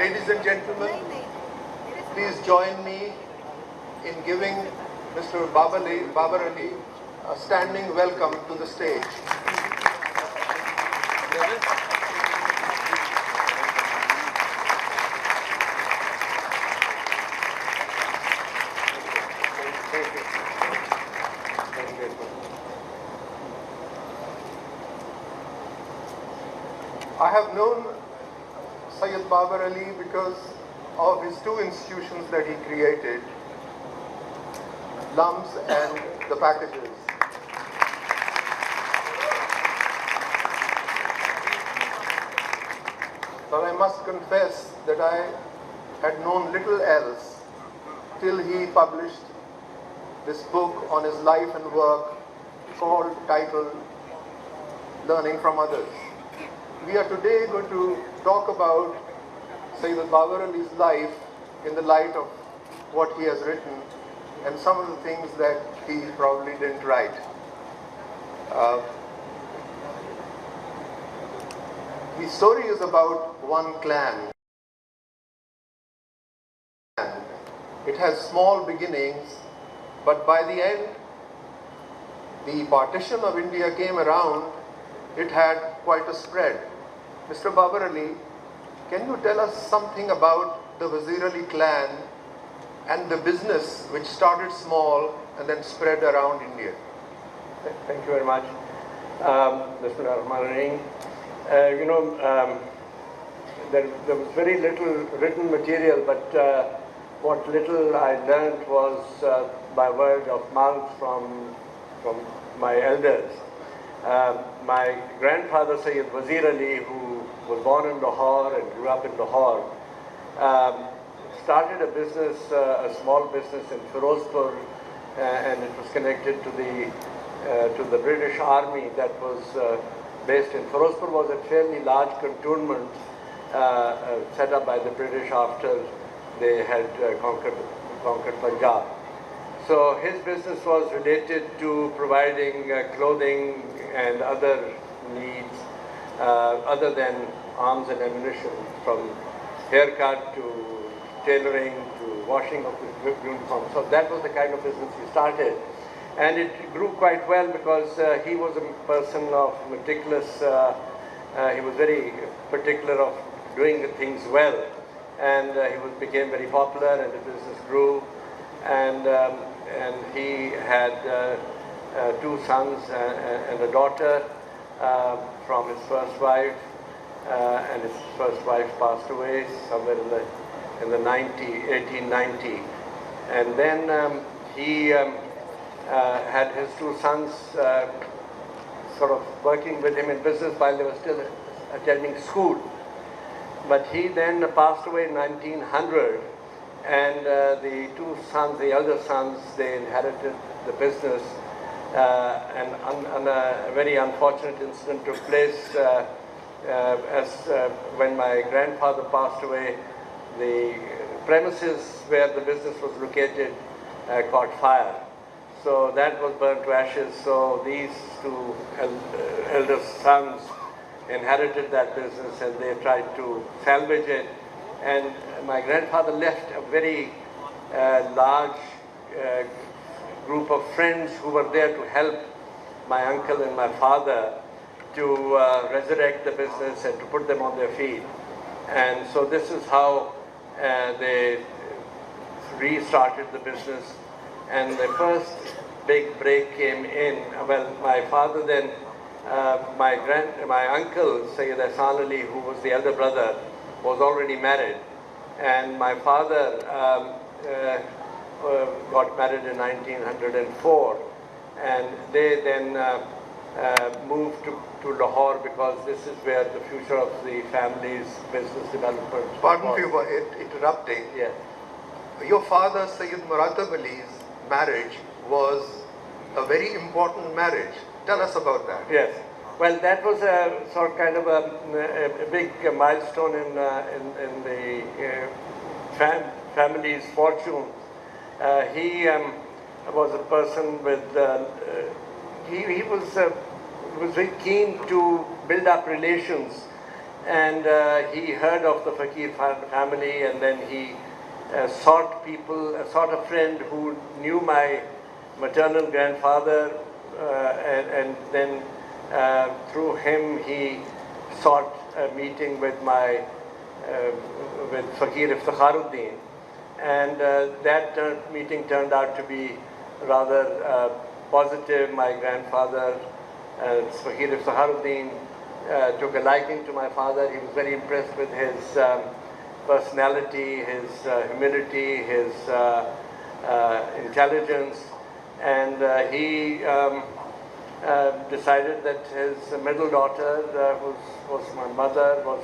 Ladies and gentlemen, please join me in giving Mr. Babar Ali a standing welcome to the stage. I have known Syed Babar Ali because of his two institutions that he created, Lumps and the Packages. But I must confess that I had known little else till he published this book on his life and work titled Learning from Others. We are today going to talk about Syed Babar Ali's life in the light of what he has written and some of the things that he probably didn't write. The story is about one clan. It has small beginnings, but by the end, the partition of India came around, it had quite a spread. Mr. Babar Ali, can you tell us something about the Wazir Ali clan and the business which started small and then spread around India? Thank you very much. Bismillahirrahmanirrahim. There was very little written material, but what little I learned was by word of mouth from my elders. My grandfather, Syed Wazir Ali, who was born in Lahore and grew up in Lahore, started a business, a small business in Firozpur, and it was connected to the British Army that was based in Firozpur. Was a fairly large cantonment set up by the British after they had conquered Punjab. So his business was related to providing clothing and other needs other than arms and ammunition, from haircut to tailoring to washing of the uniform. So that was the kind of business he started. And it grew quite well because he was a person of meticulous, he was very particular of doing the things well. And he became very popular and the business grew. And he had two sons and a daughter from his first wife, and his first wife passed away somewhere in the 1890. And then he had his two sons sort of working with him in business while they were still attending school. But he then passed away in 1900, and the two sons, the elder sons, they inherited the business, and a very unfortunate incident took place when my grandfather passed away. The premises where the business was located caught fire. So that was burnt to ashes. So these two elder sons inherited that business and they tried to salvage it. And my grandfather left a very large group of friends who were there to help my uncle and my father to resurrect the business and to put them on their feet. And so this is how they restarted the business. And the first big break came in. Well, my father then, my uncle, Syed Ahsan Ali, who was the elder brother, was already married. And my father got married in 1904. And they then moved to Lahore because this is where the future of the family's business development was. Pardon me for interrupting. Yes. Your father, Syed Muratab Ali's marriage was a very important marriage. Tell us about that. Yes. Well, that was a sort of kind of a big milestone in the family's fortune. He was a person with, he was very keen to build up relations and he heard of the Fakir family, and then he sought a friend who knew my maternal grandfather, and then through him he sought a meeting with with Fakir Iftikharuddin, and that meeting turned out to be rather positive. My grandfather, Fakir Iftikharuddin, took a liking to my father. He was very impressed with his personality, his humility, his intelligence, and he decided that his middle daughter, was my mother, was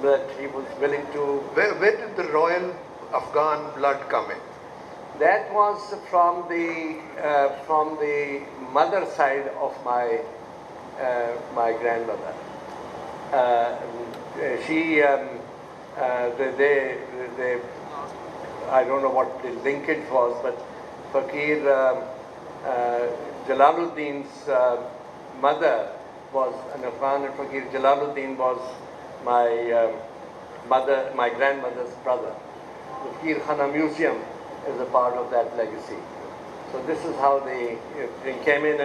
that he was willing to. Where did the royal Afghan blood come in? That was from the mother side of my grandmother. She, I don't know what the linkage was, but Fakir Jalaluddin's mother was an Afghan, and Fakir Jalaluddin was my grandmother's brother. The Fakir Khana Museum is a part of that legacy. So this is how they came in,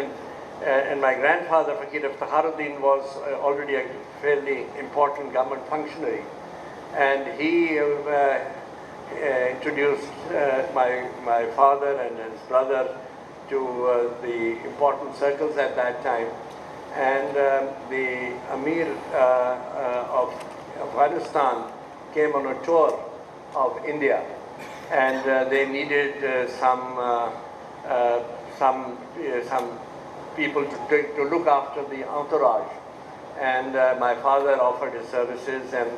and my grandfather, Fakir Iftikharuddin, was already a fairly important government functionary, and he introduced my father and his brother to the important circles at that time, and the Amir of Afghanistan came on a tour of India, and they needed some people to look after the entourage, and my father offered his services, and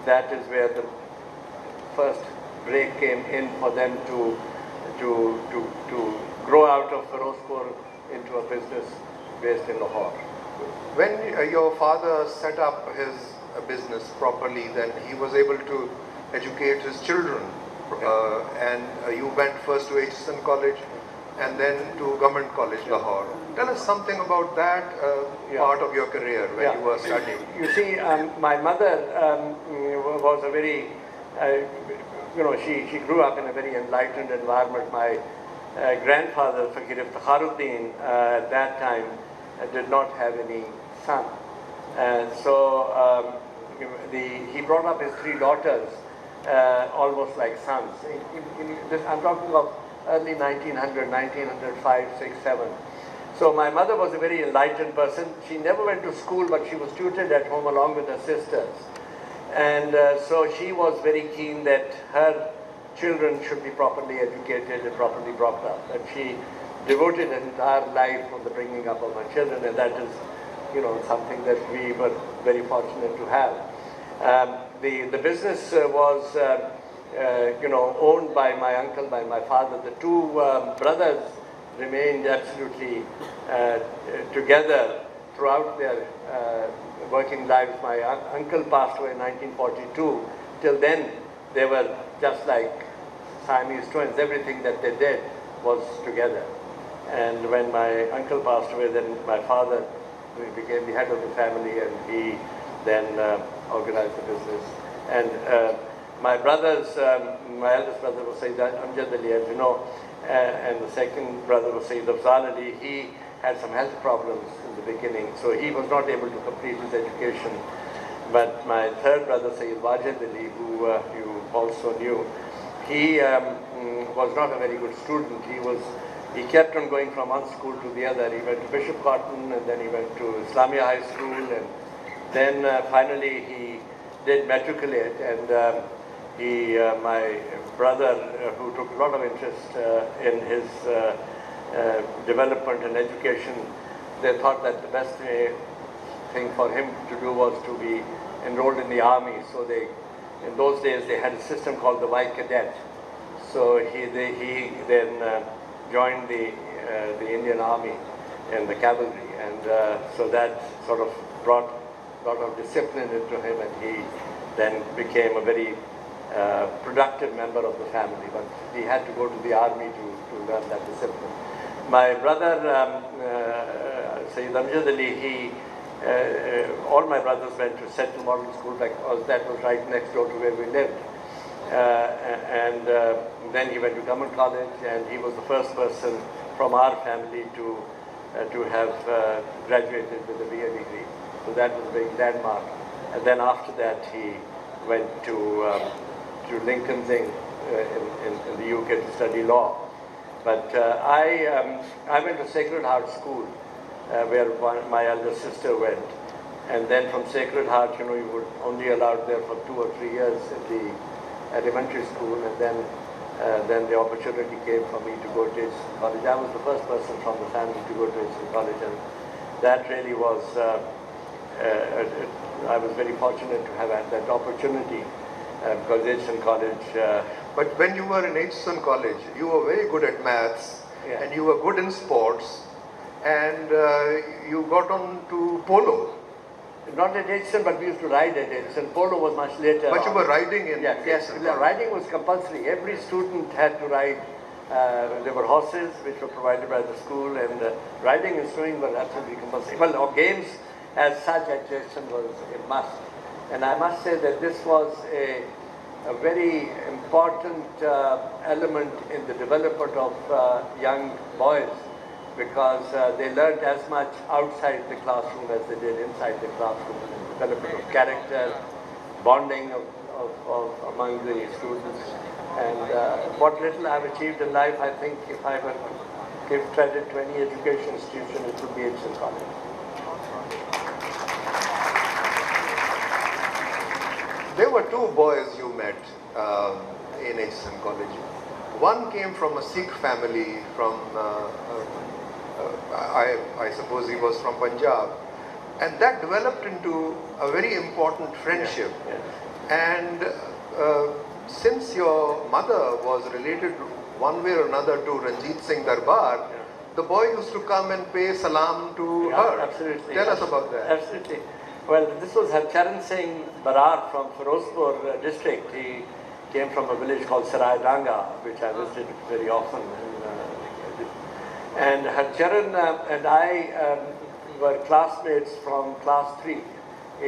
that is where the first break came in for them to grow out of Firozpur into a business based in Lahore. When your father set up his business properly, then he was able to educate his children, and you went first to HSN College and then to Government College, Lahore. Tell us something about that part of your career when you were studying. You see, my mother was a very, she grew up in a very enlightened environment. My grandfather, Fakir Iftikharuddin, at that time did not have any son. And so he brought up his three daughters almost like sons. I'm talking of early 1900, 1905, 6, 7. So my mother was a very enlightened person. She never went to school, but she was tutored at home along with her sisters. And so she was very keen that her children should be properly educated and properly brought up. And she devoted her entire life on the bringing up of her children, and that is, something that we were very fortunate to have. The business was, owned by my uncle, by my father. The two brothers remained absolutely together throughout their working lives. My uncle passed away in 1942. Till then, they were just like Siamese twins. Everything that they did was together. And when my uncle passed away, then my father became the head of the family, and he then organized the business. And my brothers, my eldest brother was Syed Amjad Ali, as you know, and the second brother was Syed Afzal Ali. He had some health problems in the beginning, so he was not able to complete his education. But my third brother, Syed Wajid Ali, who you also knew, he was not a very good student. He kept on going from one school to the other. He went to Bishop Cotton, and then he went to Islamia High School, and then finally he did matriculate, and my brother, who took a lot of interest in his development and education, they thought that the best thing for him to do was to be enrolled in the army. So in those days, they had a system called the Y Cadet. So he then joined the Indian Army and the cavalry, and so that sort of brought a lot of discipline into him, and he then became a very productive member of the family. But he had to go to the army to learn that discipline. My brother, Syed Amjad Ali, all my brothers went to Central Model School because that was right next door to where we lived. Then he went to government college, and he was the first person from our family to have graduated with a BA degree. So that was a big landmark. And then after that, he went to Lincoln's Inn in the UK to study law. But I went to Sacred Heart School, where my elder sister went. And then from Sacred Heart, you were only allowed there for 2 or 3 years at the elementary school, and then the opportunity came for me to go to Egerton College. I was the first person from the family to go to Egerton College, and that really was, I was very fortunate to have had that opportunity because Egerton College. But when you were in Egerton College, you were very good at maths, Yeah. and you were good in sports, and you got on to polo. Not at Egerton, but we used to ride at Egerton. Polo was much later. But you were riding in Yes, Egerton College. riding was compulsory. Every student had to ride. There were horses which were provided by the school, and riding and swimming were absolutely compulsory. Well, our games as such at Egerton was a must. And I must say that this was a very important element in the development of young boys, because they learned as much outside the classroom as they did inside the classroom, and development of character, bonding among the students. And what little I've achieved in life, I think if I were to give credit to any education institution, it would be Egerton College. There were 2 boys you met in Egerton College. One came from a Sikh family from, I suppose he was from Punjab. And that developed into a very important friendship. Yes. And since your mother was related one way or another to Ranjit Singh Darbar, the boy used to come and pay salam to her. Absolutely. Tell us about that. Absolutely. Well, this was Harcharan Singh Babar from Firozpur district. He came from a village called Sarai Danga, which I visited very often. And Harcharan and I were classmates from class 3.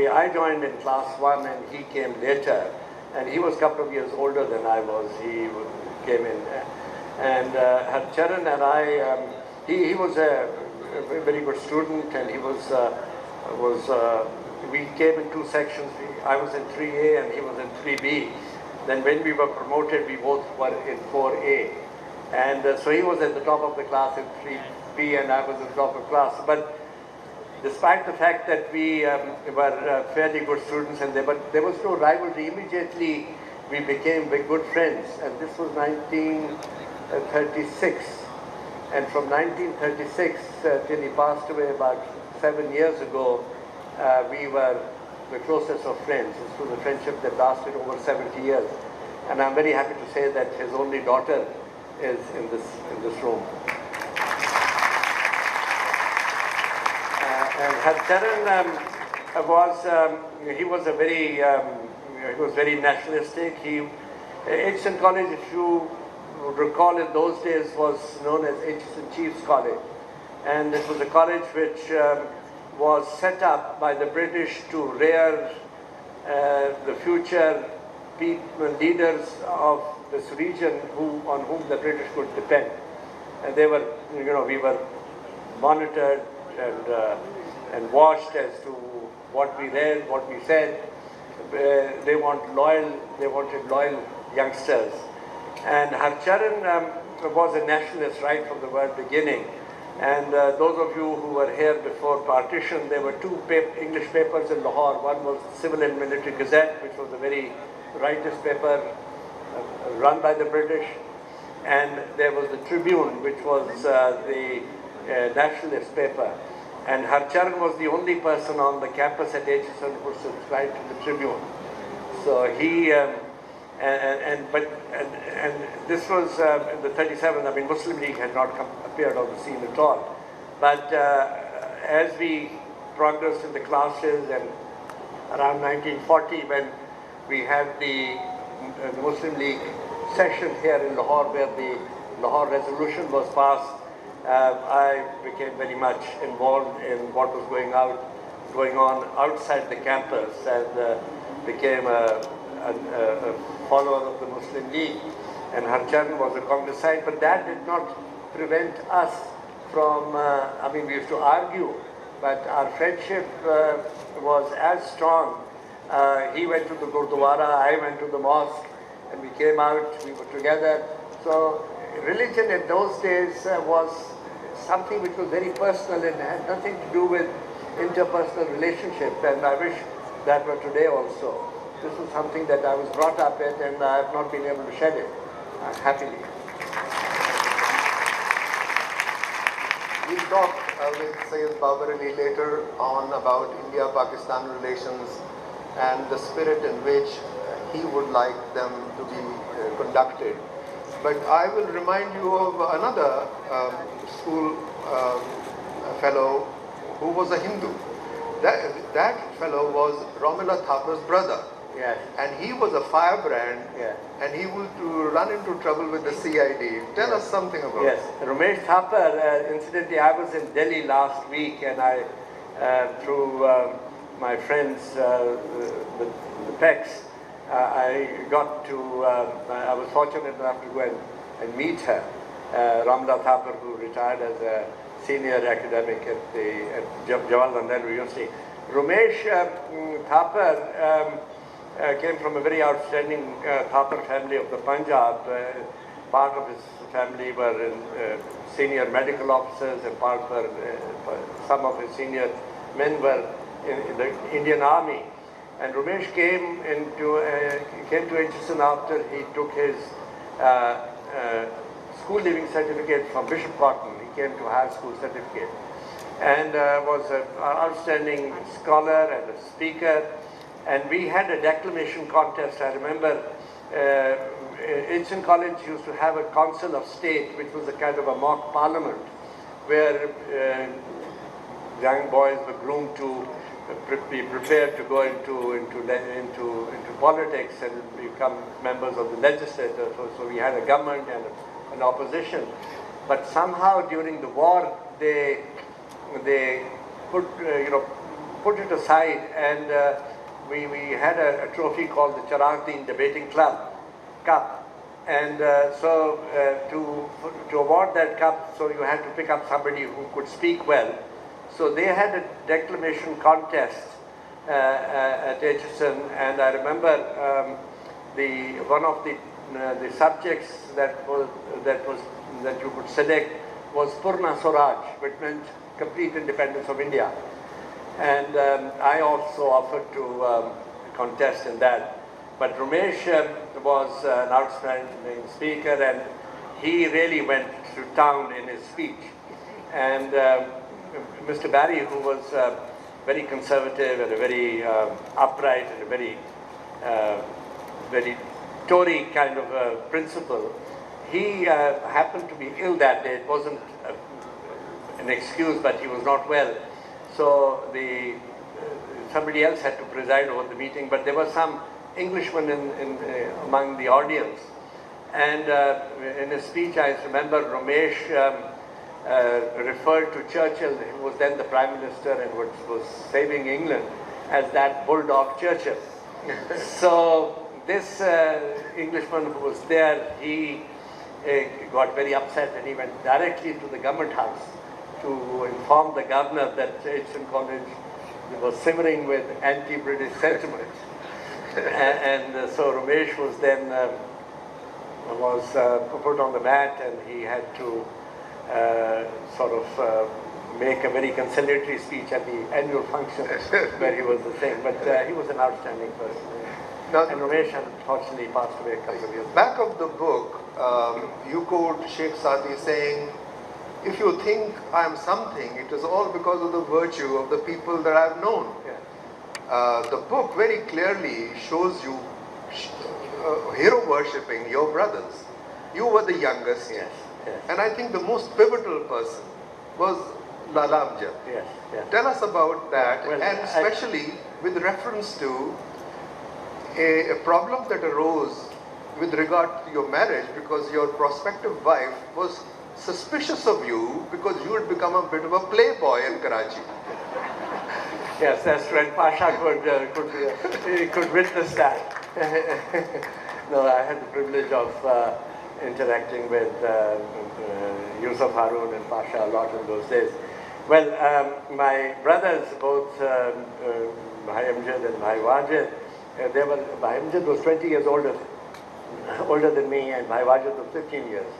I joined in class 1 and he came later. And he was a couple of years older than I was. He came in. And Harcharan and I, he was a very good student, and he we came in 2 sections. I was in 3A and he was in 3B. Then when we were promoted, we both were in 4A. And so he was at the top of the class in 3B and I was at the top of the class. But despite the fact that we were fairly good students, and there was no rivalry, immediately we became very good friends. And this was 1936. And from 1936 till he passed away about 7 years ago, we were the closest of friends. This was a friendship that lasted over 70 years. And I'm very happy to say that his only daughter is in this room. And Harcharan he was very nationalistic. Egerton College, if you recall, in those days was known as Egerton Chiefs College. And it was a college which was set up by the British to rear the future leaders of this region on whom the British could depend. And they were, we were monitored and watched as to what we read, what we said. They wanted loyal youngsters. And Harcharan was a nationalist right from the very beginning. And those of you who were here before partition, there were 2 English papers in Lahore. One was the Civil and Military Gazette, which was a very rightist paper run by the British. And there was the Tribune, which was the nationalist paper. And Harcharan was the only person on the campus at Egerton who subscribed to the Tribune. So he, and this was in the 37th. I mean, Muslim League had not appeared on the scene at all. But as we progressed in the classes, and around 1940, when we had the Muslim League session here in Lahore, where the Lahore resolution was passed, I became very much involved in what was going going on outside the campus, and became a follower of the Muslim League. And her children was a Congressite, but that did not prevent us from, I mean, we used to argue, but our friendship was as strong. He went to the Gurdwara, I went to the mosque, and we came out, we were together. So religion in those days was something which was very personal and had nothing to do with interpersonal relationship, and I wish that were today also. This was something that I was brought up in, and I have not been able to shed it happily. We'll talk with Syed Babar later on about India-Pakistan relations and the spirit in which he would like them to be conducted. But I will remind you of another school fellow who was a Hindu. That fellow was Romila Thapar's brother. Yes. And he was a firebrand, yes. And he would run into trouble with the CID. Tell us something about it. Yes, Ramesh Thapar, incidentally, I was in Delhi last week, and I, through my friends, the Pecks, I got to, I was fortunate enough to go and meet her, Ramla Thapar, who retired as a senior academic at Jawaharlal Nehru University. Ramesh Thapar came from a very outstanding Thapar family of the Punjab. Part of his family were senior medical officers, and part were, some of his senior men were in the Indian Army. And Ramesh came to HSN after he took his school leaving certificate from Bishop Cotton. He came to high school certificate, and was an outstanding scholar and a speaker. And we had a declamation contest. I remember HSN College used to have a council of state, which was a kind of a mock parliament, where young boys were groomed to be prepared to go into politics and become members of the legislature. So we had a government and an opposition. But somehow during the war, they put put it aside, and we had a trophy called the Charardin Debating Cup. And so to award that cup, so you had to pick up somebody who could speak well. So they had a declamation contest at HSN, and I remember one of the subjects that you could select was Purna Swaraj, which meant complete independence of India. And I also offered to contest in that. But Ramesh was an outstanding speaker, and he really went to town in his speech. And Mr. Barry, who was very conservative and a very upright and a very Tory kind of principle, he happened to be ill that day. It wasn't an excuse, but he was not well. So somebody else had to preside over the meeting, but there was some Englishman among the audience. And in his speech, I remember Ramesh referred to Churchill, who was then the Prime Minister and was saving England, as that bulldog Churchill. So this Englishman who was there, he got very upset, and he went directly to the government house to inform the governor that HSN College was simmering with anti-British sentiment. and so Ramesh was then put on the mat, and he had to sort of make a very conciliatory speech at the annual function where he was the same. But he was an outstanding person. Now, and Ramesh unfortunately passed away a couple of years ago. Back of the book, you quote Sheikh Sadi saying, "If you think I am something, it is all because of the virtue of the people that I have known." Yeah. The book very clearly shows you hero worshipping your brothers. You were the youngest. Yes. Yes. And I think the most pivotal person was Lala Amjad. Yes. Yes. Tell us about that, well, and especially with reference to a problem that arose with regard to your marriage, because your prospective wife was suspicious of you because you had become a bit of a playboy in Karachi. Yes, that's when Pasha could witness that. No, I had the privilege of interacting with Yusuf Harun and Pasha a lot in those days. Well, my brothers, both Bhai Amjad and Bhai Wajid, Bhai Amjad was 20 years older than me, and Bhai Wajid was 15 years.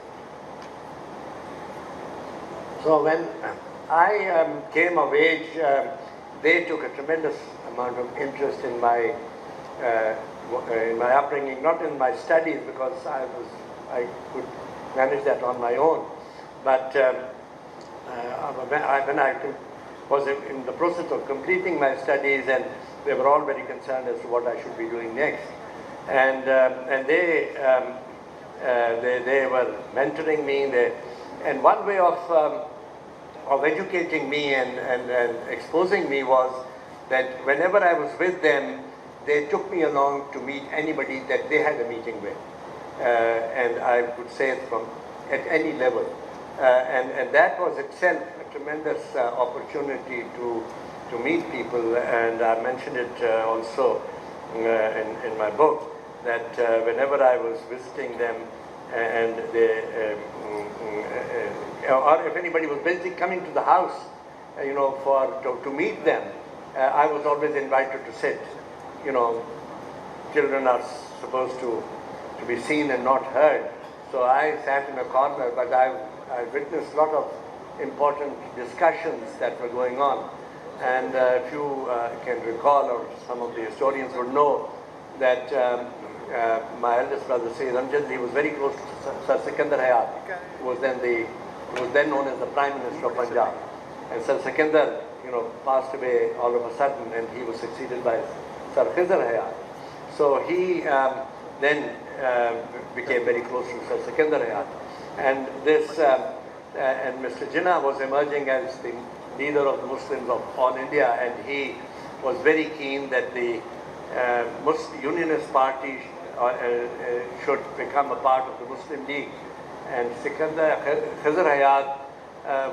So when I came of age, they took a tremendous amount of interest in my upbringing, not in my studies, because I could manage that on my own. But when I was in the process of completing my studies, and they were all very concerned as to what I should be doing next, and they were mentoring me. And one way of educating me and exposing me was that whenever I was with them, they took me along to meet anybody that they had a meeting with, and I would say it from at any level, and that was itself a tremendous opportunity to meet people. And I mentioned it also in my book, that whenever I was visiting them, and they, or if anybody was basically coming to the house, you know, to meet them, I was always invited to sit. You know, children are supposed to be seen and not heard. So I sat in a corner, but I witnessed a lot of important discussions that were going on. And if you can recall, or some of the historians would know, that my eldest brother, Syed Amjad, he was very close to Sir Sikandar Hayat, who was then known as the Prime Minister of Punjab. And Sir Sikandar, you know, passed away all of a sudden, and he was succeeded by Sir Khizr Hayat. So he then became very close to Sir Sikandar Hayat. And this, and Mr. Jinnah was emerging as the leader of the Muslims of all India, and he was very keen that the Unionist Party should become a part of the Muslim League. And Sikandar Khizr Hayat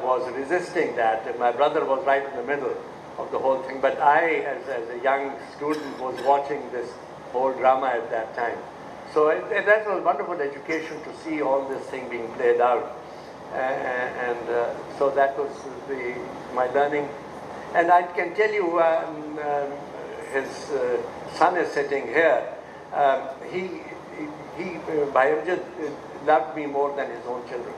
was resisting that, and my brother was right in the middle of the whole thing. But I, as a young student, was watching this whole drama at that time. So that was wonderful education to see all this thing being played out. So that was my learning. And I can tell you, his son is sitting here. Bhai Amjad loved me more than his own children.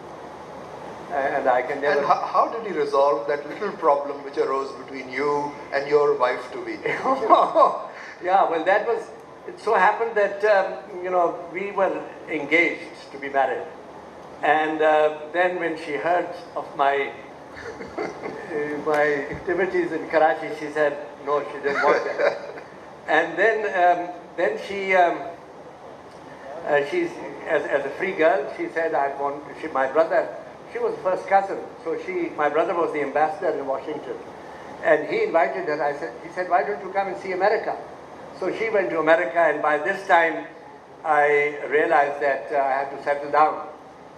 And I can never... And how did he resolve that little problem which arose between you and your wife-to-be? Yeah, well, that was... It so happened that, you know, we were engaged to be married. And then when she heard of my my activities in Karachi, she said, no, she didn't want that. And then she's, as a free girl, she said, my brother, she was first cousin, so my brother was the ambassador in Washington. And he invited her, he said, why don't you come and see America? So she went to America, and by this time, I realized that I had to settle down,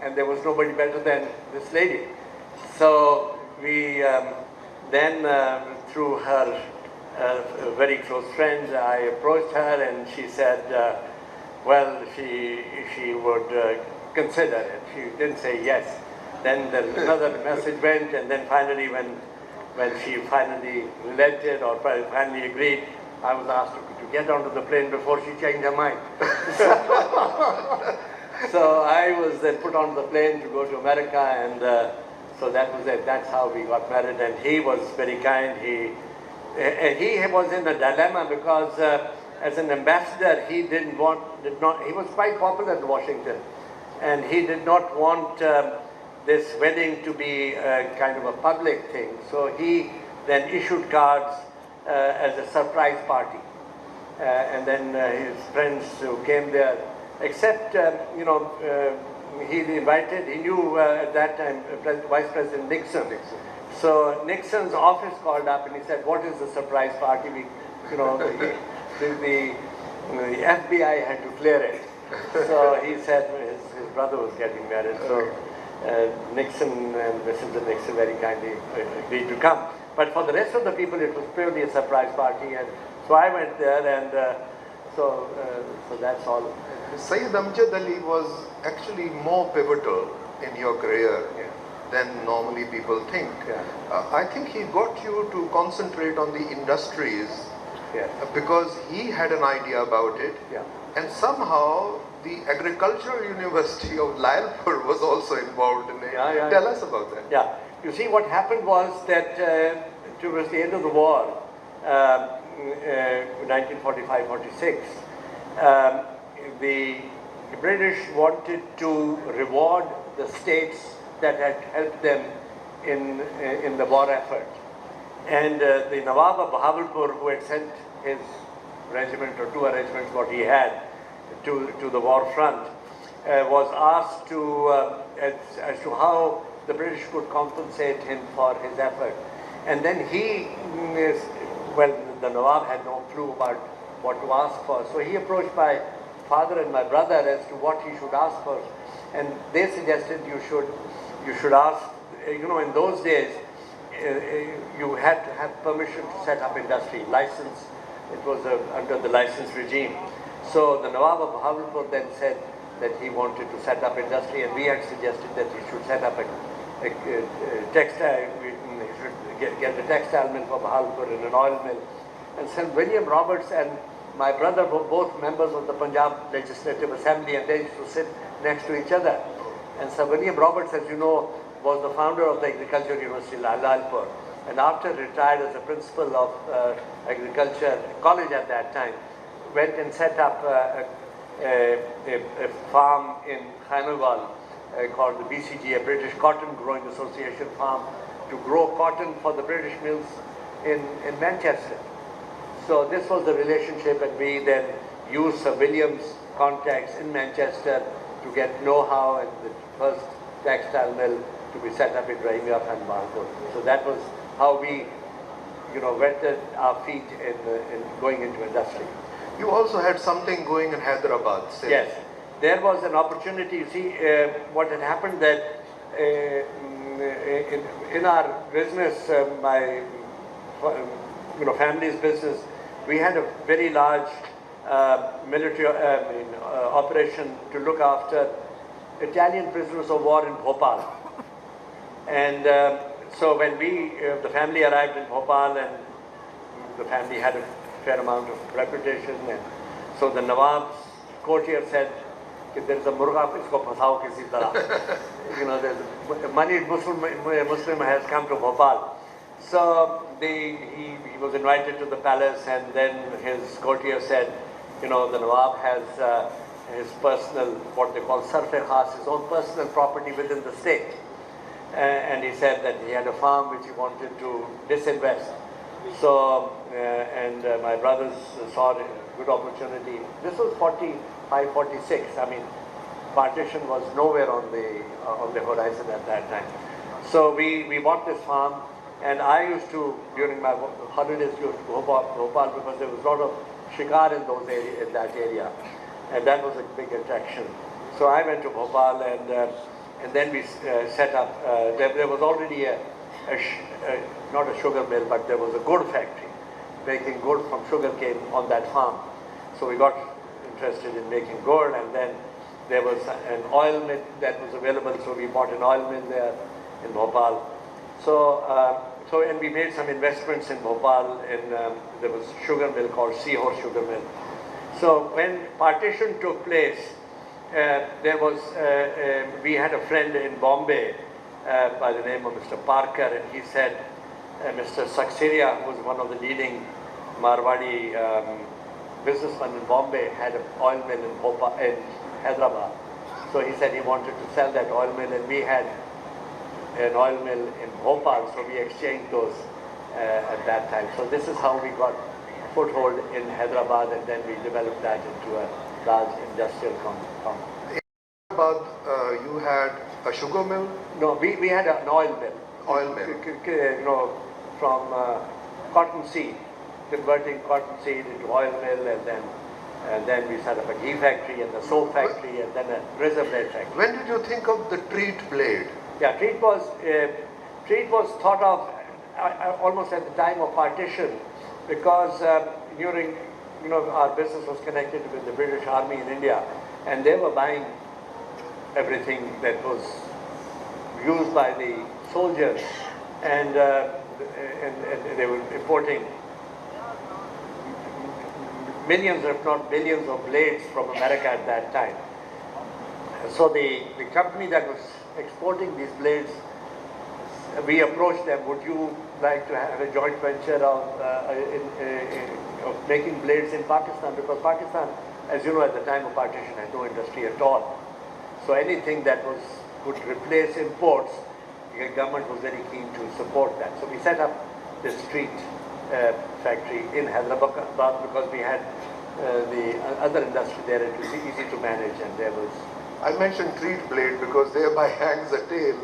and there was nobody better than this lady. So we then, through her very close friend, I approached her, and she said, well, she would consider it. She didn't say yes. Then another message went, and then finally, when she finally relented or finally agreed, I was asked to get onto the plane before she changed her mind. So I was then put on the plane to go to America, and so that was it. That's how we got married. And he was very kind. He was in a dilemma because as an ambassador, he he was quite popular in Washington, and he did not want this wedding to be kind of a public thing. So he then issued cards as a surprise party. And then his friends who came there, except, you know, he knew at that time Vice President Nixon. So Nixon's office called up and he said, what is the surprise party? The FBI had to clear it. So he said his brother was getting married. So Nixon and Mrs. Nixon very kindly agreed to come. But for the rest of the people, it was purely a surprise party, and so I went there, and so that's all. Syed Amjad Ali was actually more pivotal in your career than normally people think. I think he got you to concentrate on the industries because he had an idea about it, and somehow the Agricultural University of Lalpur was also involved in it. Tell us about that. Yeah, you see, what happened was that towards the end of the war, 1945-46, the British wanted to reward the states that had helped them in the war effort. And the Nawab of Bahawalpur, who had sent his regiment or 2 regiments, what he had, to the war front, was asked to as to how the British could compensate him for his effort. And then he, well, the Nawab had no clue about what to ask for, so he approached my father and my brother as to what he should ask for, and they suggested you should ask. You know, in those days, you had to have permission to set up industry, license. It was under the license regime. So the Nawab of Bahawalpur then said that he wanted to set up industry, and we had suggested that he should set up a textile. He should get a textile mill for Bahawalpur and an oil mill. And Sir William Roberts and my brother were both members of the Punjab Legislative Assembly, and they used to sit next to each other. And Sir William Roberts, as you know, was the founder of the Agricultural University Lalpur, and after retired as a principal of Agriculture College at that time, went and set up a farm in Khanewal called the BCG, a British Cotton Growing Association farm, to grow cotton for the British mills in Manchester. So this was the relationship, and we then used Sir William's contacts in Manchester to get know-how, and the first textile mill to be set up in Rahimiyah and Bahawalpur. So that was how we, wetted our feet in going into industry. You also had something going in Hyderabad. Yes, there was an opportunity. You see, what had happened that in our business, my family's business, we had a very large military operation to look after Italian prisoners of war in Bhopal. And so when the family arrived in Bhopal, and the family had a fair amount of reputation, and so the Nawab's courtier said, there is a murga, isko phasao kisi tarah. There's a moneyed Muslim has come to Bhopal. So he was invited to the palace, and then his courtier said, the Nawab has his personal, what they call sarf-e-khas, his own personal property within the state. And he said that he had a farm which he wanted to disinvest. So, my brothers saw a good opportunity. This was 45, 46. I mean, partition was nowhere on the horizon at that time. So we bought this farm, and I used to, during my holidays, go to Bhopal because there was a lot of shikar in that area, and that was a big attraction. So I went to Bhopal, and then we set up. There was already not a sugar mill, but there was a gourd factory making gourd from sugarcane on that farm. So we got interested in making gourd, and then there was an oil mill that was available, so we bought an oil mill there in Bhopal. And we made some investments in Bhopal, and there was a sugar mill called Seahorse Sugar Mill. So when partition took place, we had a friend in Bombay by the name of Mr. Parker, and he said, Mr. Saxeria, who was one of the leading Marwadi businessmen in Bombay, had an oil mill in Hyderabad. So he said he wanted to sell that oil mill, and we had an oil mill in Bhopal, so we exchanged those at that time. So this is how we got a foothold in Hyderabad, and then we developed that into a large industrial complex. In Hyderabad, you had a sugar mill? No, we had an oil mill. Oil mill. From cotton seed, converting cotton seed into oil mill, and then we set up a ghee factory and a soap factory, and then a razor blade factory. When did you think of the treat blade? Yeah, treat was thought of almost at the time of partition, because during, our business was connected with the British Army in India, and they were buying everything that was used by the soldiers, and they were importing millions, if not billions, of blades from America at that time. So the company that was exporting these blades, we approached them, would you like to have a joint venture of making blades in Pakistan? Because Pakistan, as you know, at the time of partition had no industry at all. So anything that could replace imports, the government was very keen to support that. So we set up this street factory in Hyderabad because we had the other industry there. It was easy to manage, and there was... I mentioned treat blade because thereby hangs a tale.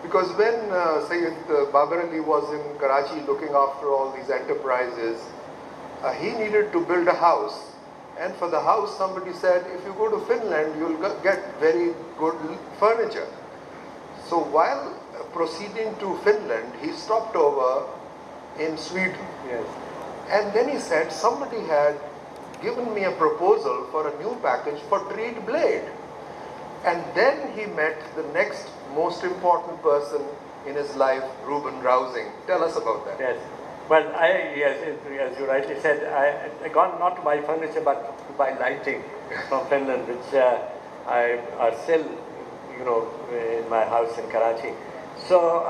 Because when Syed Babar Ali was in Karachi looking after all these enterprises, he needed to build a house. And for the house, somebody said, if you go to Finland, you'll get very good furniture. So while proceeding to Finland, he stopped over in Sweden. Yes. And then he said, somebody had given me a proposal for a new package for treat blade. And then he met the next most important person in his life, Reuben Rousing. Tell us about that. Yes. Well, yes, as you rightly said, I gone not to buy furniture, but to buy lighting from Finland, which are still, in my house in Karachi. So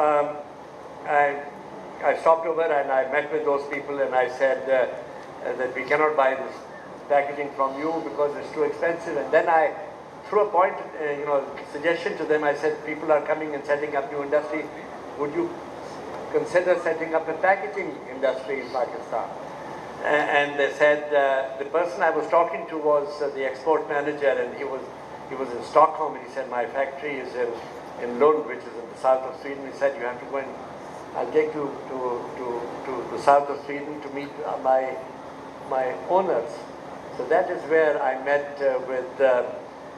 I stopped over and I met with those people, and I said that we cannot buy this packaging from you because it's too expensive. And then I threw a point, suggestion to them. I said, people are coming and setting up new industry. Would you consider setting up a packaging industry in Pakistan? And they said, the person I was talking to was the export manager, and he was in Stockholm, and he said, my factory is in Lund, which is in the south of Sweden. He said, you have to go and I'll take you to the south of Sweden to meet my owners. So that is where I met with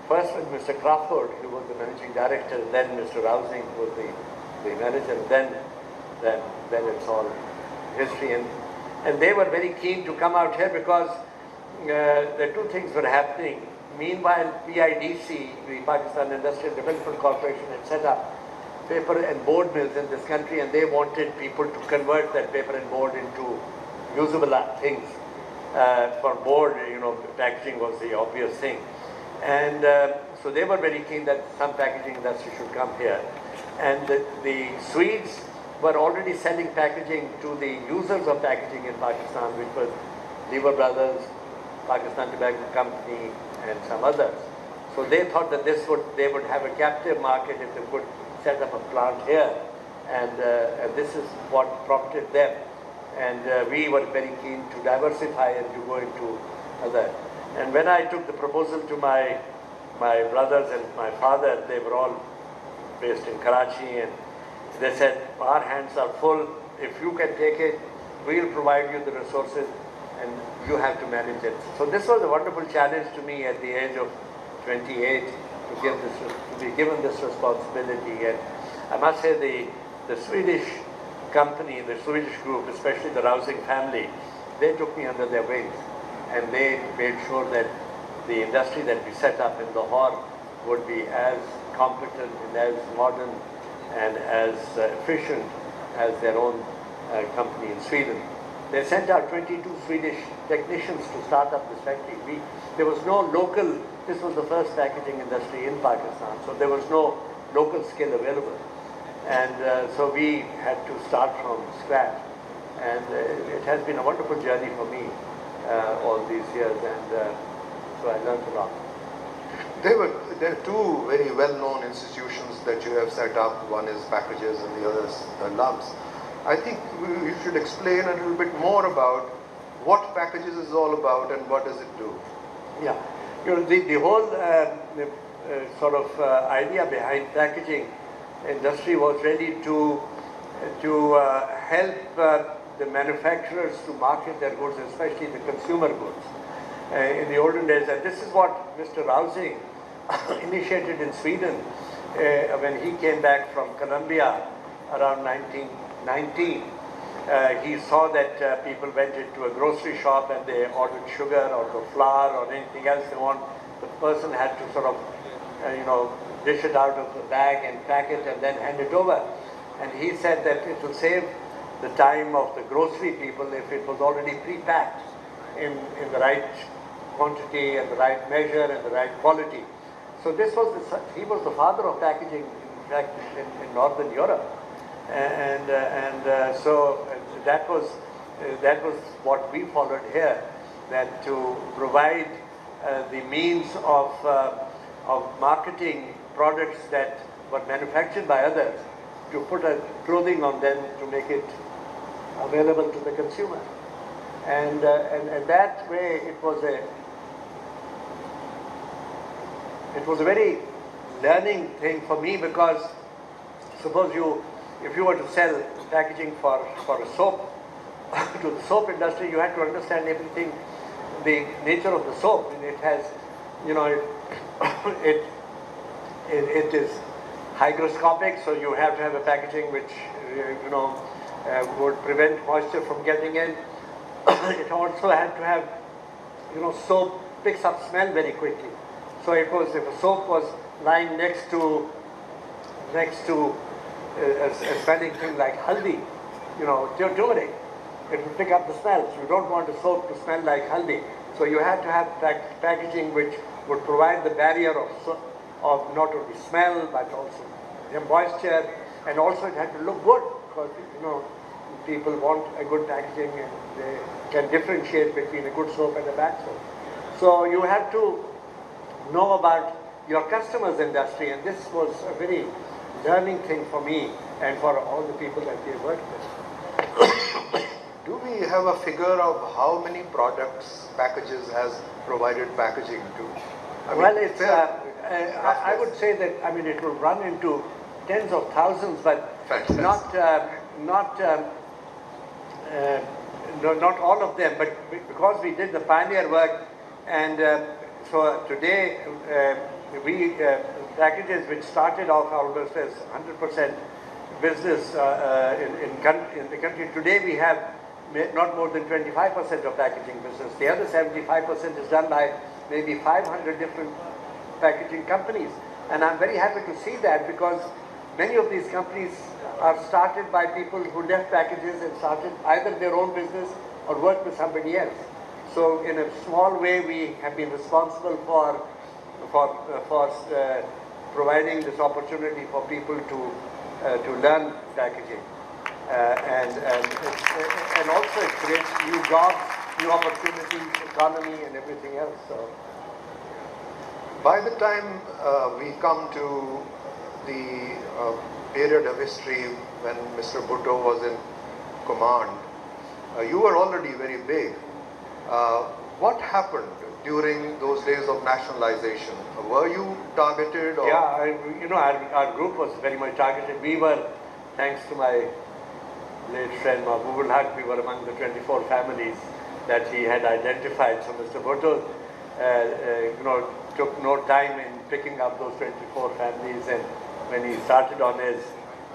first with Mr. Crawford, who was the managing director, then Mr. Rousing, who was the manager, then it's all history. And they were very keen to come out here because the two things were happening. Meanwhile, PIDC, the Pakistan Industrial Development Corporation, had set up paper and board mills in this country, and they wanted people to convert that paper and board into usable things. For board, packaging was the obvious thing. And so they were very keen that some packaging industry should come here. And the Swedes were already selling packaging to the users of packaging in Pakistan, which was Lever Brothers, Pakistan Tobacco Company, and some others. So they thought that they would have a captive market if they could set up a plant here. And this is what prompted them. And we were very keen to diversify and to go into other. And when I took the proposal to my brothers and my father, they were all based in Karachi, and they said, our hands are full. If you can take it, we'll provide you the resources and you have to manage it. So this was a wonderful challenge to me at the age of 28 to be given this responsibility. And I must say the Swedish company, the Swedish group, especially the Rousing family, they took me under their wings, and they made sure that the industry that we set up in Lahore would be as competent and as modern and as efficient as their own company in Sweden. They sent out 22 Swedish technicians to start up this factory. There was no local, this was the first packaging industry in Pakistan, so there was no local skill available. And so we had to start from scratch. And it has been a wonderful journey for me all these years, and so I learned a lot. There are two very well-known institutions that you have set up. One is Packages and the other is Lumps. I think you should explain a little bit more about what Packages is all about and what does it do. Yeah, the whole sort of idea behind packaging industry was really to help the manufacturers to market their goods, especially the consumer goods. In the olden days, and this is what Mr. Rousing initiated in Sweden when he came back from Colombia around 1919. he saw that people went into a grocery shop and they ordered sugar or the flour or anything else they want. The person had to sort of, dish it out of the bag and pack it and then hand it over. And he said that it will save the time of the grocery people if it was already pre-packed in the right quantity and the right measure and the right quality. So this was he was the father of packaging, in fact, in Northern Europe. So that was what we followed here, that to provide the means of marketing products that were manufactured by others, to put a clothing on them to make it available to the consumer. And that way it was a very learning thing for me, because suppose if you were to sell packaging for a soap to the soap industry, you had to understand everything, the nature of the soap. And it has, it is hygroscopic, so you have to have a packaging which would prevent moisture from getting in. It also had to have, soap picks up smell very quickly. So if a soap was lying next to a smelling thing like haldi, turmeric, it will pick up the smell. So you don't want a soap to smell like haldi. So you have to have packaging which would provide the barrier of not only smell but also the moisture, and also it had to look good, because people want a good packaging and they can differentiate between a good soap and a bad soap. So you have to know about your customer's industry, and this was a very learning thing for me and for all the people that we worked with. Do we have a figure of how many products packages has provided packaging to? I would say that, it will run into tens of thousands, but not all of them. But because we did the pioneer work, and so today packages which started off almost as 100% business in the country, today we have not more than 25% of packaging business. The other 75% is done by maybe 500 different packaging companies. And I'm very happy to see that, because many of these companies are started by people who left packages and started either their own business or worked with somebody else. So in a small way, we have been responsible for providing this opportunity for people to learn packaging. And also it creates new jobs, new opportunities, economy, and everything else. So, by the time we come to the period of history when Mr. Bhutto was in command, you were already very big. What happened during those days of nationalization? Were you targeted? Or? Yeah, our group was very much targeted. We were, thanks to my late friend Mahbubul Haq, we were among the 24 families that he had identified. So Mr. Bhutto, took no time in picking up those 24 families, and when he started on his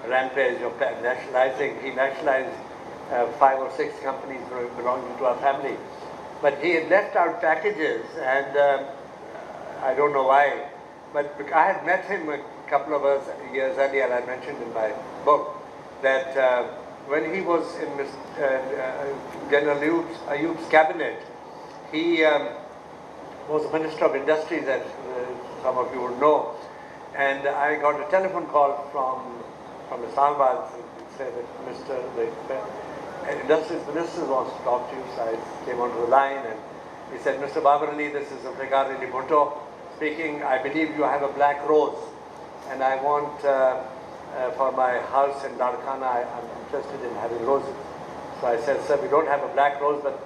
rampage of nationalizing, he nationalized 5 or 6 companies belonging to our family. But he had left out packages, and I don't know why, but I had met him a couple of years earlier. I mentioned in my book that when he was in General Ayub's cabinet, he was a Minister of Industries, as some of you would know, and I got a telephone call from Islamabad to say that the Industries Minister wants to talk to you. So I came onto the line, and he said, Mr. Babar Ali, this is Zulfikar Ali Bhutto speaking. I believe you have a black rose, and I want for my house in Larkana, I'm interested in having roses. So I said, sir, we don't have a black rose, but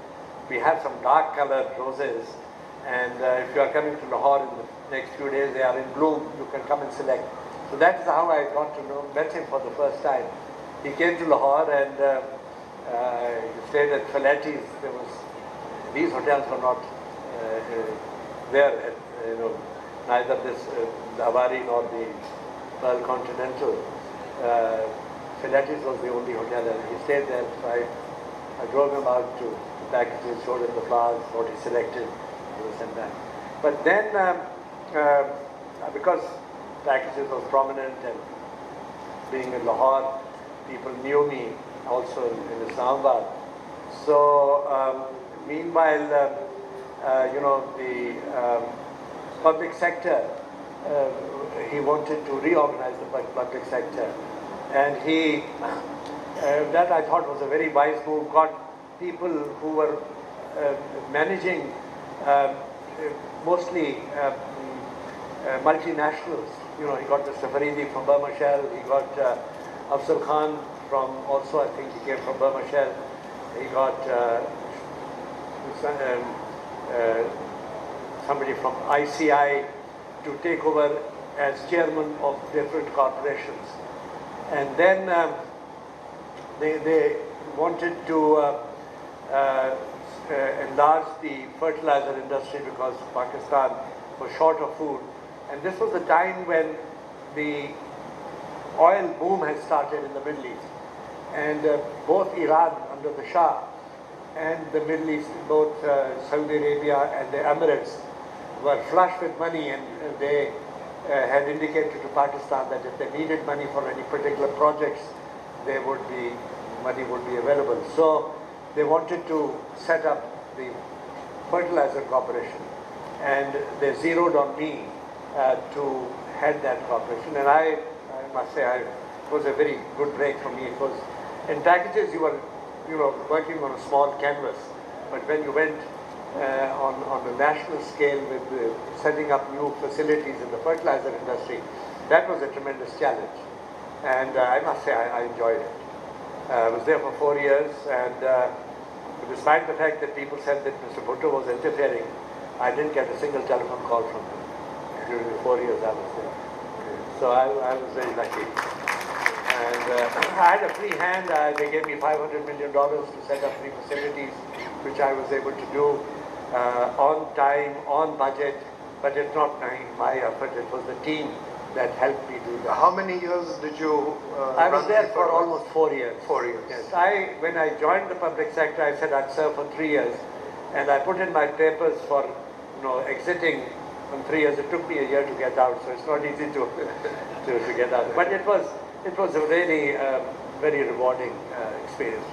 we have some dark colored roses. And if you are coming to Lahore in the next few days, they are in bloom, you can come and select. So that's how I got to met him for the first time. He came to Lahore, and he stayed at Faletti's. These hotels were not there, neither this the Avari nor the Pearl Continental. Philatis was the only hotel, and he stayed there. So I drove him out to the packages, showed him the flowers, what he selected, this and that. But then, because packages was prominent and being in Lahore, people knew me also in Islamabad. So, meanwhile, you know, the public sector, he wanted to reorganize the public sector. And he, that I thought was a very wise move, got people who were managing mostly multinationals. You know, he got Mr. Faridi from Burma Shell, he got Afzal Khan from, also I think he came from Burma Shell, he got somebody from ICI to take over as chairman of different corporations. And then they wanted to enlarge the fertilizer industry because Pakistan was short of food. And this was the time when the oil boom had started in the Middle East. And both Iran under the Shah and the Middle East, both Saudi Arabia and the Emirates, were flush with money, and they had indicated to Pakistan that if they needed money for any particular projects, money would be available. So they wanted to set up the fertilizer corporation, and they zeroed on me to head that corporation. And I must say, it was a very good break for me. It was, in packages, you were working on a small canvas, but when you went on the national scale with setting up new facilities in the fertilizer industry, that was a tremendous challenge. And I must say, I enjoyed it. I was there for 4 years, and despite the fact that people said that Mr. Bhutto was interfering, I didn't get a single telephone call from him during the 4 years I was there. So I was very lucky. And I had a free hand. They gave me $500 million to set up 3 facilities, which I was able to do on time, on budget, but it's not my effort, it was the team that helped me do that. How many years did you I was there for almost 4 years. 4 years. Yes. When I joined the public sector, I said I'd serve for 3 years, and I put in my papers for exiting in 3 years. It took me a year to get out, so it's not easy to get out. But it was a really very rewarding experience.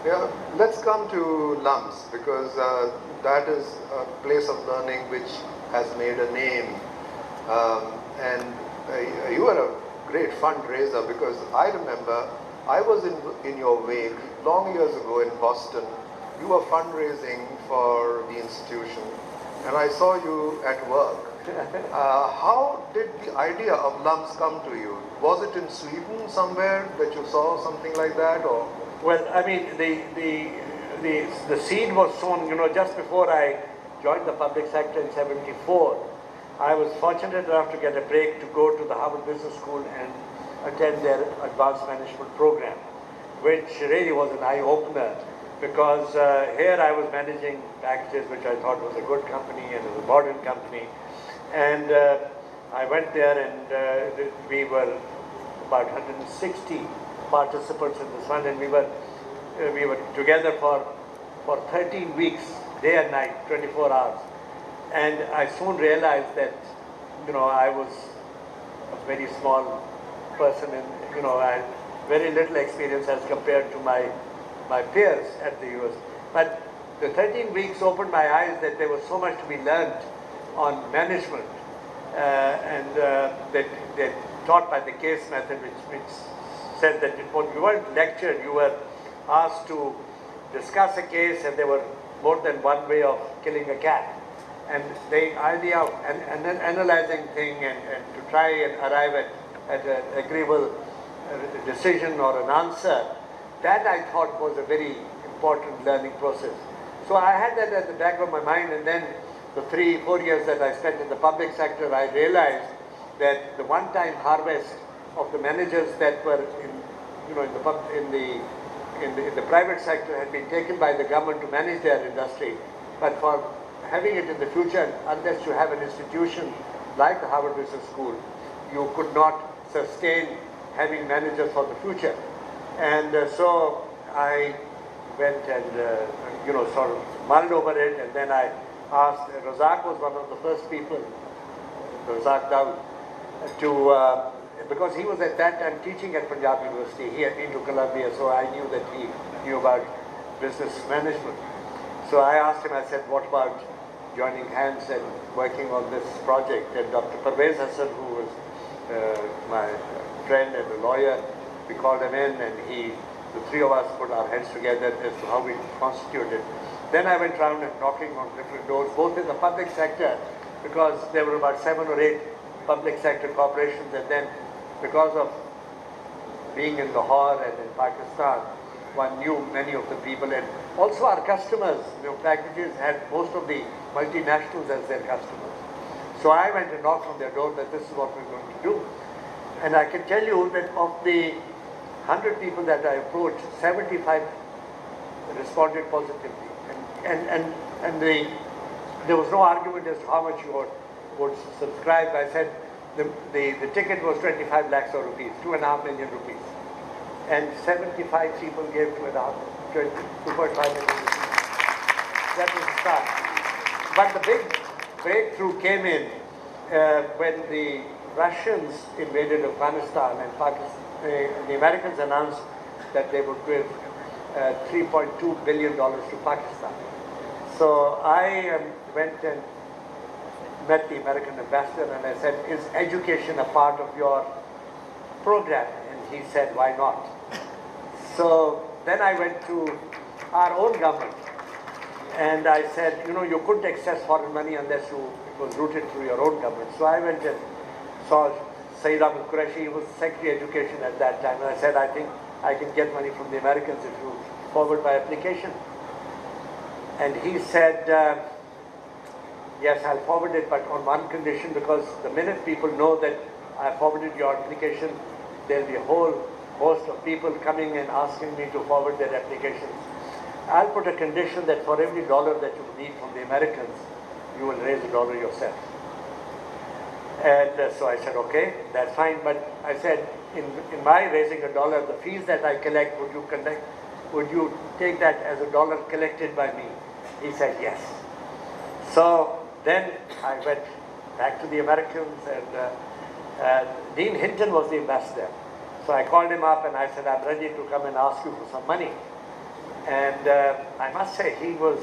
Yeah, let's come to LUMS, because that is a place of learning which has made a name. And you were a great fundraiser, because I remember I was in your wake long years ago in Boston. You were fundraising for the institution, and I saw you at work. How did the idea of LUMS come to you? Was it in Sweden somewhere that you saw something like that, or? Well, I mean, the seed was sown, just before I joined the public sector in '74. I was fortunate enough to get a break to go to the Harvard Business School and attend their advanced management program, which really was an eye-opener, because here I was managing packages, which I thought was a good company and was a modern company. And I went there, and we were about 160 participants in this one, and we were together for 13 weeks, day and night, 24 hours. And I soon realized that, I was a very small person, and I had very little experience as compared to my peers at the US. But the 13 weeks opened my eyes that there was so much to be learned on management, and they taught by the case method, which said that you weren't lectured, you were asked to discuss a case, and there were more than one way of killing a cat. And the idea of analyzing thing and to try and arrive at an agreeable decision or an answer, that I thought was a very important learning process. So I had that at the back of my mind, and then the 3-4 years that I spent in the public sector, I realized that the one-time harvest of the managers that were in the private sector had been taken by the government to manage their industry, but for having it in the future, unless you have an institution like the Harvard Business School, you could not sustain having managers for the future. And so I went and, sort of mulled over it, and then I asked, Razak was one of the first people, Razak Dawood, to, because he was at that time teaching at Punjab University. He had been to Columbia, so I knew that he knew about business management. So I asked him, I said, what about joining hands and working on this project? And Dr. Parvez Hassan, who was my friend and a lawyer, we called him in, and the three of us put our heads together as to how we constituted. Then I went around and knocking on different doors, both in the public sector, because there were about 7 or 8 public sector corporations, and then because of being in Lahore and in Pakistan, one knew many of the people, and also our customers, packages had most of the multinationals as their customers. So I went and knocked on their door that this is what we're going to do. And I can tell you that of the 100 people that I approached, 75 responded positively. And there was no argument as to how much you would subscribe. I said the ticket was 25 lakhs of rupees, 2.5 million rupees. And 75 people gave 2.5 million rupees. That was the start. But the big breakthrough came in when the Russians invaded Afghanistan, and the Americans announced that they would give $3.2 billion to Pakistan. So I went and met the American ambassador, and I said, is education a part of your program? And he said, why not? So then I went to our own government, and I said, you couldn't access foreign money unless it was routed through your own government. So I went and saw Syed Qureshi. He was Secretary of Education at that time, and I said, I think I can get money from the Americans if you forward my application. And he said, yes, I'll forward it, but on one condition, because the minute people know that I forwarded your application, there'll be a whole host of people coming and asking me to forward their applications. I'll put a condition that for every dollar that you need from the Americans, you will raise $1 yourself. And so I said, okay, that's fine. But I said, in my raising $1, the fees that I collect, would you take that as $1 collected by me? He said, yes. So then I went back to the Americans, and Dean Hinton was the ambassador. So I called him up and I said, I'm ready to come and ask you for some money. And I must say, he was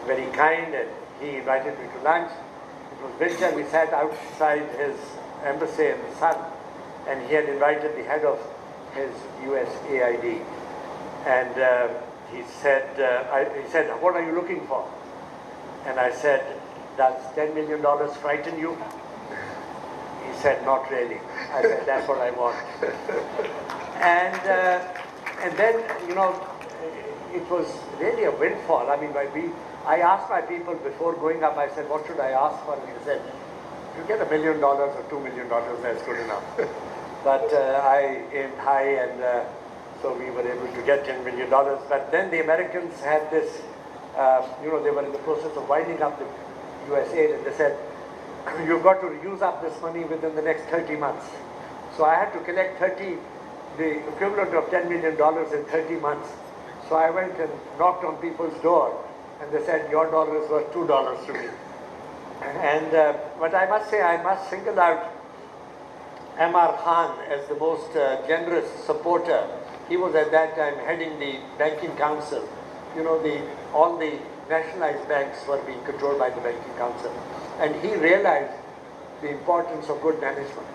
very kind, and he invited me to lunch. It was winter. We sat outside his embassy in the sun, and he had invited the head of his USAID. And he said, what are you looking for? And I said, does $10 million frighten you? He said, not really. I said, that's what I want. And then, it was really a windfall. I mean, I asked my people before going up, I said, what should I ask for? And he said, if you get $1 million or $2 million, that's good enough. But I aimed high, and so we were able to get $10 million. But then the Americans had this, they were in the process of winding up the USAID, and they said, you've got to use up this money within the next 30 months. So I had to collect the equivalent of $10 million in 30 months. So I went and knocked on people's door, and they said, your dollar is worth $2 to me. And but I must say, I must single out M.R. Khan as the most generous supporter. He was at that time heading the banking council. All the nationalized banks were being controlled by the banking council. And he realized the importance of good management.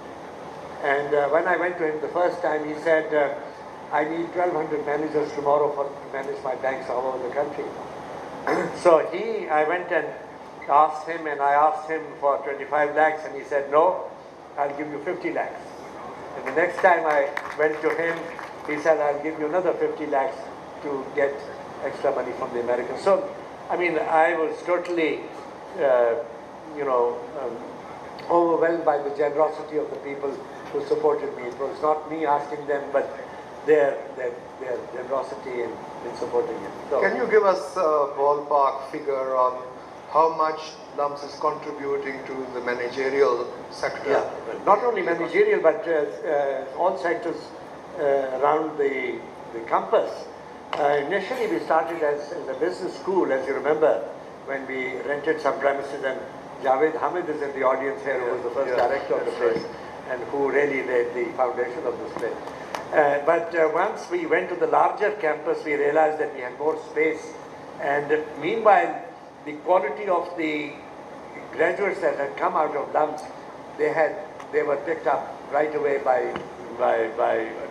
And when I went to him the first time, he said, I need 1,200 managers tomorrow to manage my banks all over the country. So I went and asked him, and I asked him for 25 lakhs, and he said, no, I'll give you 50 lakhs. And the next time I went to him, he said, I'll give you another 50 lakhs to get extra money from the Americans. So, I mean, I was totally, overwhelmed by the generosity of the people who supported me. It was not me asking them, but their generosity in supporting it. So, can you give us a ballpark figure on how much LUMS is contributing to the managerial sector. Yeah, not only managerial, but all sectors around the campus. Initially, we started as a business school, as you remember, when we rented some premises, and Javed Hamid is in the audience here, who was the first director of the place, and who really laid the foundation of this place. But once we went to the larger campus, we realized that we had more space, and meanwhile, the quality of the graduates that had come out of LUMS, they were picked up right away by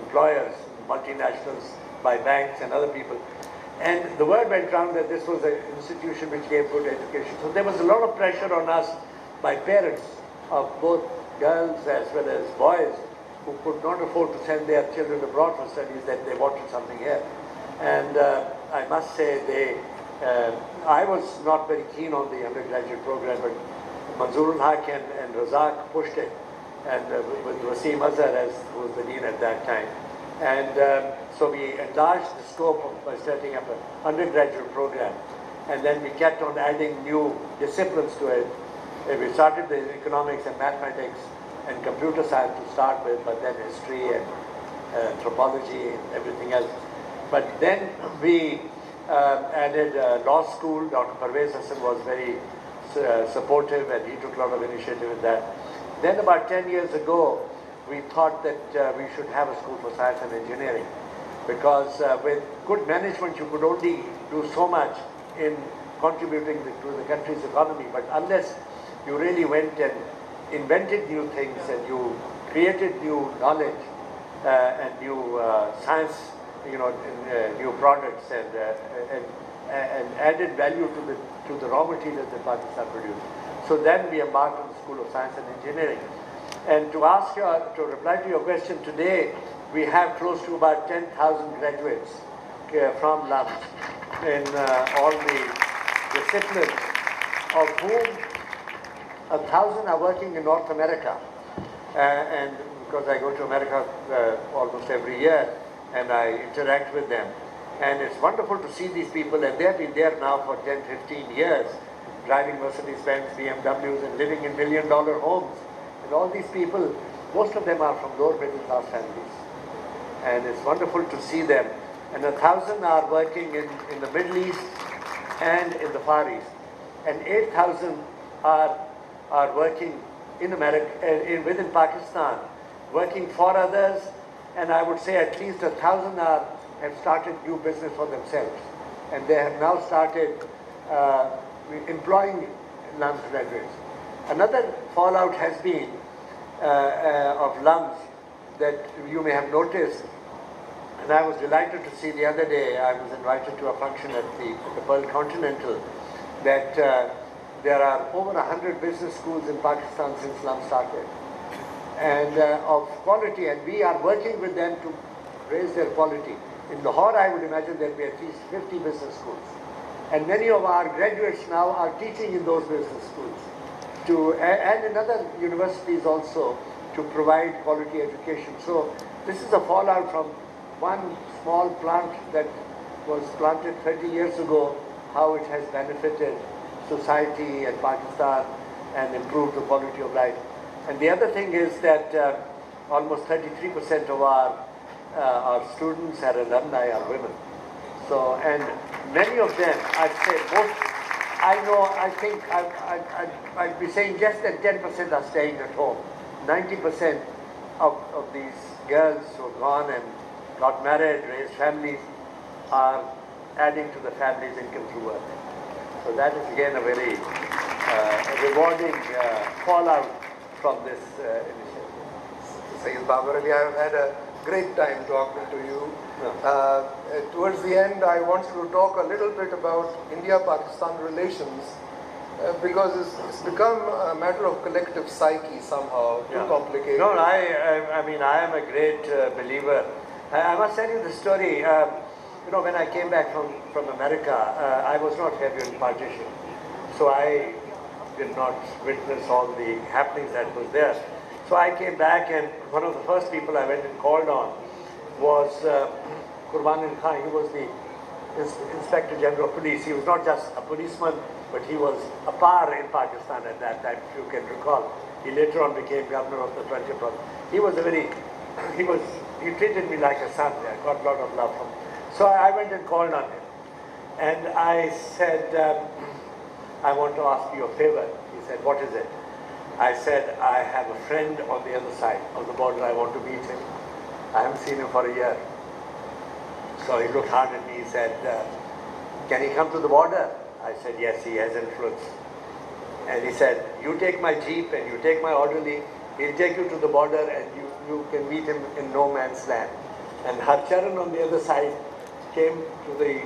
employers, multinationals, by banks and other people. And the word went round that this was an institution which gave good education. So there was a lot of pressure on us by parents of both girls as well as boys who could not afford to send their children abroad for studies, that they wanted something here. And I must say I was not very keen on the undergraduate program, but Manzoorul Haq and Razak pushed it, and with Wasim Azhar who was the dean at that time. And so we enlarged the scope by setting up an undergraduate program, and then we kept on adding new disciplines to it. We started with economics and mathematics and computer science to start with, but then history and anthropology and everything else. But then we added law school. Dr. Parvez Hassan was very supportive, and he took a lot of initiative in that. Then about 10 years ago, we thought that we should have a school for science and engineering, because with good management you could only do so much in contributing to the country's economy, but unless you really went and invented new things and you created new knowledge and new science, new products and added value to the raw materials that Pakistan produced. So then we embarked on the School of Science and Engineering. And to reply to your question, today we have close to about 10,000 graduates from LUMS in all the disciplines, of whom 1,000 are working in North America. And because I go to America almost every year and I interact with them. And it's wonderful to see these people, and they've been there now for 10, 15 years, driving Mercedes-Benz, BMWs, and living in million-dollar homes. And all these people, most of them are from lower middle-class families. And it's wonderful to see them. And 1,000 are working in the Middle East and in the Far East. And 8,000 are working in America, within Pakistan, working for others. And I would say at least 1,000 have started new business for themselves. And they have now started employing LUMS graduates. Another fallout has been of LUMS that you may have noticed, and I was delighted to see the other day. I was invited to a function at the Pearl Continental, that there are over 100 business schools in Pakistan since LUMS started, and of quality, and we are working with them to raise their quality. In Lahore, I would imagine there will be at least 50 business schools, and many of our graduates now are teaching in those business schools, and in other universities also, to provide quality education. So this is a fallout from one small plant that was planted 30 years ago, how it has benefited society and Pakistan and improved the quality of life. And the other thing is that almost 33% of our students and alumni are women. So, and many of them, I'd say most, I think I'd be saying less than 10% are staying at home. 90% of these girls who have gone and got married, raised families, are adding to the family's income through work. So that is again a very rewarding fallout from this initiative. Syed Babar Ali, I have had a great time talking to you. Towards the end, I want you to talk a little bit about India-Pakistan relations, because it's become a matter of collective psyche somehow, too complicated. No, I mean, I am a great believer. I must tell you the story. When I came back from America, I was not here during partition. So I did not witness all the happenings that was there. So I came back, and one of the first people I went and called on was Qurban Khan. He was the Inspector General of Police. He was not just a policeman, but he was a par in Pakistan at that time, if you can recall. He later on became governor of the 20th province. He was a very, he treated me like a son. I got a lot of love from him. So I went and called on him. And I said, I want to ask you a favor. He said, what is it? I said, I have a friend on the other side of the border. I want to meet him. I haven't seen him for a year. So he looked hard at me. He said, can he come to the border? I said, yes, he has influence. And he said, you take my jeep and you take my orderly. He'll take you to the border and you can meet him in no man's land. And Harcharan on the other side came to the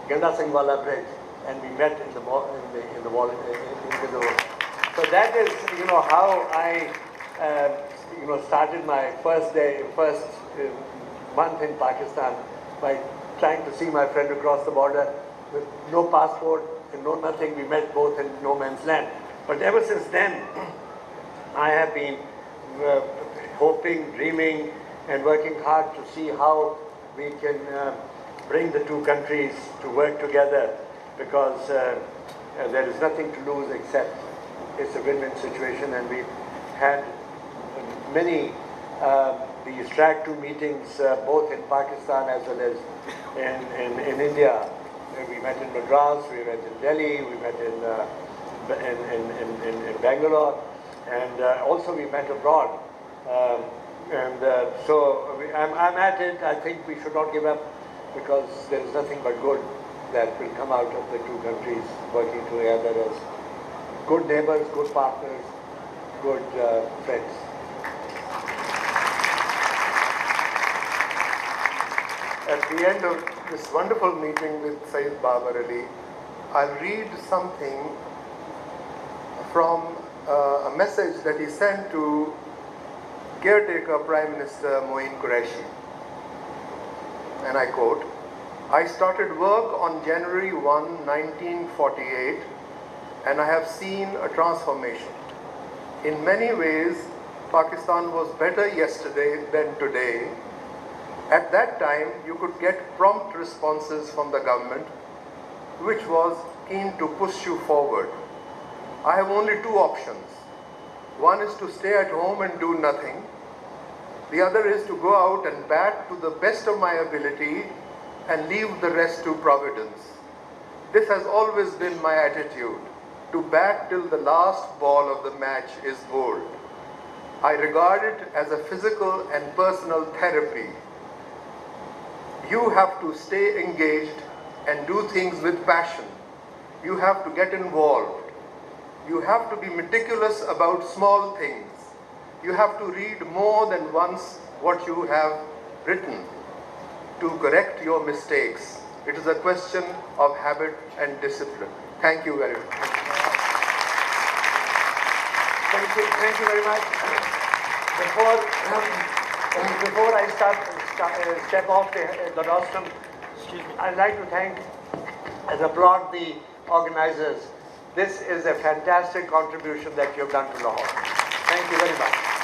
Ganda Singh Wala Bridge, and we met in the wall. So that is, how I, started my first month in Pakistan by trying to see my friend across the border with no passport and no nothing. We met both in no man's land. But ever since then, I have been hoping, dreaming, and working hard to see how we can bring the two countries to work together, because there is nothing to lose except it's a win-win situation. And we've had many these track 2 meetings both in Pakistan as well as in India. We met in Madras, we met in Delhi, we met in Bangalore, and also we met abroad. So I'm at it. I think we should not give up, because there is nothing but good that will come out of the two countries working together as good neighbors, good partners, good friends. At the end of this wonderful meeting with Syed Babar Ali, I'll read something from a message that he sent to caretaker Prime Minister Moin Qureshi. And I quote, I started work on January 1, 1948, and I have seen a transformation. In many ways, Pakistan was better yesterday than today. At that time, you could get prompt responses from the government, which was keen to push you forward. I have only 2 options. One is to stay at home and do nothing. The other is to go out and bat to the best of my ability and leave the rest to Providence. This has always been my attitude, to bat till the last ball of the match is bowled. I regard it as a physical and personal therapy. You have to stay engaged and do things with passion. You have to get involved. You have to be meticulous about small things. You have to read more than once what you have written to correct your mistakes. It is a question of habit and discipline. Thank you very much. Thank you very much. Before I step off the rostrum, I'd like to thank and applaud the organizers. This is a fantastic contribution that you've done to Lahore. Thank you very much.